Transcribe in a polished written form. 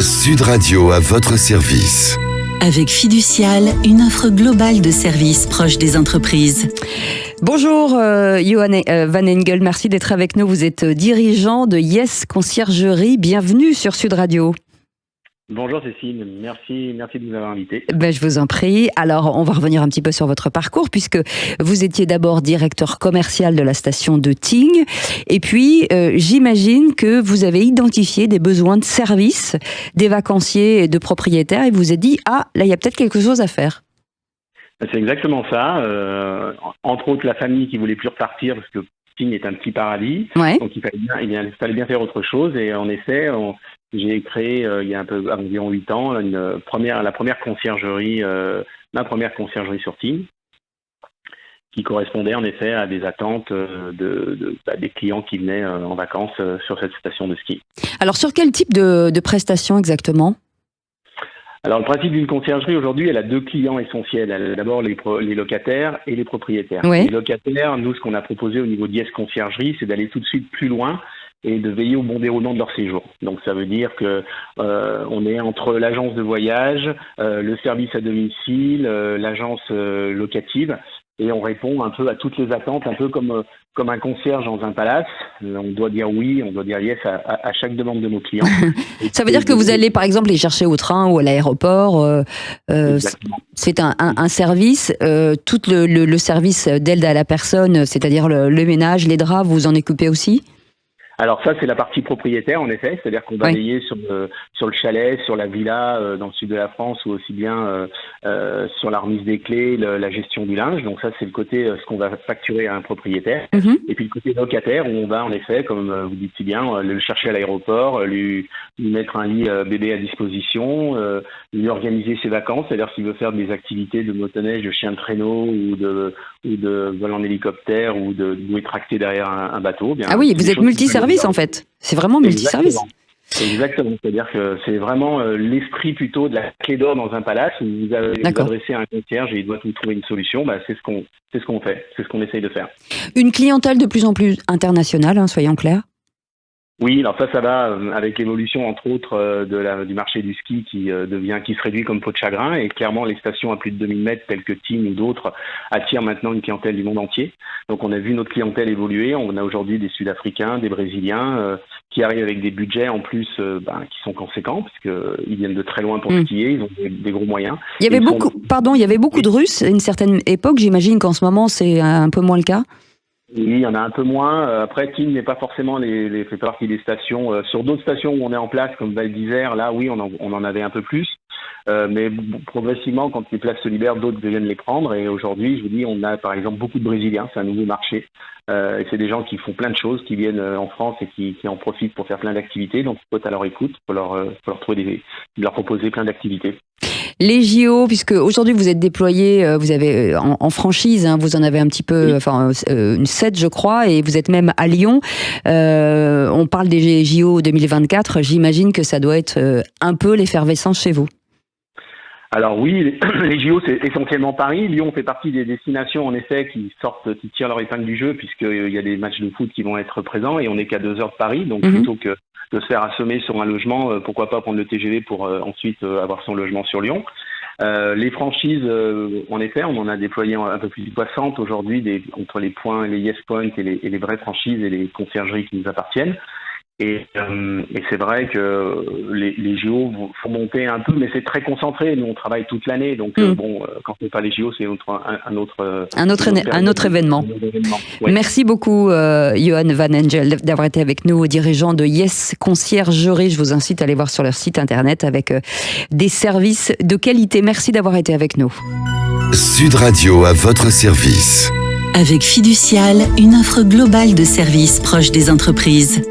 Sud Radio à votre service. Avec Fiducial, une offre globale de services proche des entreprises. Bonjour Johan Van Engel, merci d'être avec nous. Vous êtes dirigeant de Yes Conciergerie. Bienvenue sur Sud Radio. Bonjour Cécile, merci de nous avoir invités. Je vous en prie. Alors, on va revenir un petit peu sur votre parcours, puisque vous étiez d'abord directeur commercial de la station de Tignes. Et puis, j'imagine que vous avez identifié des besoins de service des vacanciers et de propriétaires et vous vous êtes dit, là, il y a peut-être quelque chose à faire. C'est exactement ça. Entre autres, la famille qui voulait plus repartir parce que Tignes est un petit paradis. Ouais. Donc, il fallait bien faire autre chose. Et en effet, j'ai créé il y a environ 8 ans la première conciergerie, ma première conciergerie sur Tignes, qui correspondait en effet à des attentes des clients qui venaient en vacances sur cette station de ski. Alors, sur quel type de prestations exactement ? Alors, le principe d'une conciergerie, aujourd'hui, elle a 2 clients essentiels. Elle a d'abord les locataires et les propriétaires. Oui. Les locataires, nous, ce qu'on a proposé au niveau d'Yes Conciergerie, c'est d'aller tout de suite plus loin et de veiller au bon déroulement de leur séjour. Donc, ça veut dire que on est entre l'agence de voyage, le service à domicile, l'agence locative, et on répond un peu à toutes les attentes, un peu comme un concierge dans un palace. On doit dire oui, on doit dire yes à chaque demande de nos clients. Ça veut dire que vous allez par exemple les chercher au train ou à l'aéroport. C'est un service, tout le service d'aide à la personne, c'est-à-dire le ménage, les draps, vous vous en occupez aussi ? Alors ça, c'est la partie propriétaire, en effet, c'est-à-dire qu'on va veiller sur le chalet, sur la villa dans le sud de la France, ou aussi bien sur la remise des clés, la gestion du linge. Donc ça, c'est le côté ce qu'on va facturer à un propriétaire. Mm-hmm. Et puis le côté locataire, où on va en effet, comme vous dites si bien, le chercher à l'aéroport, lui mettre un lit bébé à disposition, lui organiser ses vacances, c'est-à-dire s'il veut faire des activités de motoneige, de chien de traîneau ou de vol en hélicoptère ou de louer tracté derrière un bateau. Bien, oui, vous êtes multiservice en fait. C'est vraiment multiservice. Exactement. C'est-à-dire que c'est vraiment l'esprit plutôt de la clé d'or dans un palace où vous adressez à un concierge et il doit vous trouver une solution. C'est ce qu'on fait. C'est ce qu'on essaye de faire. Une clientèle de plus en plus internationale, soyons clairs. Oui, alors ça va avec l'évolution entre autres du marché du ski qui se réduit comme peau de chagrin, et clairement les stations à plus de 2000 mètres telles que Tignes ou d'autres attirent maintenant une clientèle du monde entier. Donc on a vu notre clientèle évoluer. On a aujourd'hui des Sud-Africains, des Brésiliens qui arrivent avec des budgets en plus qui sont conséquents parce que ils viennent de très loin pour skier. Ils ont des gros moyens. Il y avait beaucoup de Russes à une certaine époque. J'imagine qu'en ce moment c'est un peu moins le cas. Oui, il y en a un peu moins. Après, Tignes n'est pas forcément fait partie des stations. Sur d'autres stations où on est en place, comme Val d'Isère, là, oui, on en avait un peu plus. Mais progressivement, quand les places se libèrent, d'autres viennent les prendre. Et aujourd'hui, je vous dis, on a par exemple beaucoup de Brésiliens. C'est un nouveau marché. Et c'est des gens qui font plein de choses, qui viennent en France et qui en profitent pour faire plein d'activités. Donc, il faut être à leur écoute, pour leur proposer plein d'activités. Les JO, puisque aujourd'hui vous êtes déployé, vous avez en franchise, vous en avez un petit peu, une 7 je crois, et vous êtes même à Lyon. On parle des JO 2024, j'imagine que ça doit être un peu l'effervescence chez vous. Alors oui, les JO c'est essentiellement Paris. Lyon fait partie des destinations en effet qui tirent leur épingle du jeu, puisqu'il y a des matchs de foot qui vont être présents et on n'est qu'à 2 heures de Paris, donc plutôt que de se faire assommer sur un logement, pourquoi pas prendre le TGV pour ensuite avoir son logement sur Lyon. Les franchises, en effet, on en a déployé un peu plus de 60 aujourd'hui, entre les points, les Yes Point et les vraies franchises et les conciergeries qui nous appartiennent. Et c'est vrai que les JO font monter un peu, mais c'est très concentré. Nous, on travaille toute l'année, donc quand on n'est pas les JO, c'est un autre événement. Ouais. Merci beaucoup, Johan Van Engel, d'avoir été avec nous, dirigeant de Yes Conciergerie. Je vous incite à aller voir sur leur site internet avec des services de qualité. Merci d'avoir été avec nous. Sud Radio à votre service. Avec Fiducial, une offre globale de services proche des entreprises.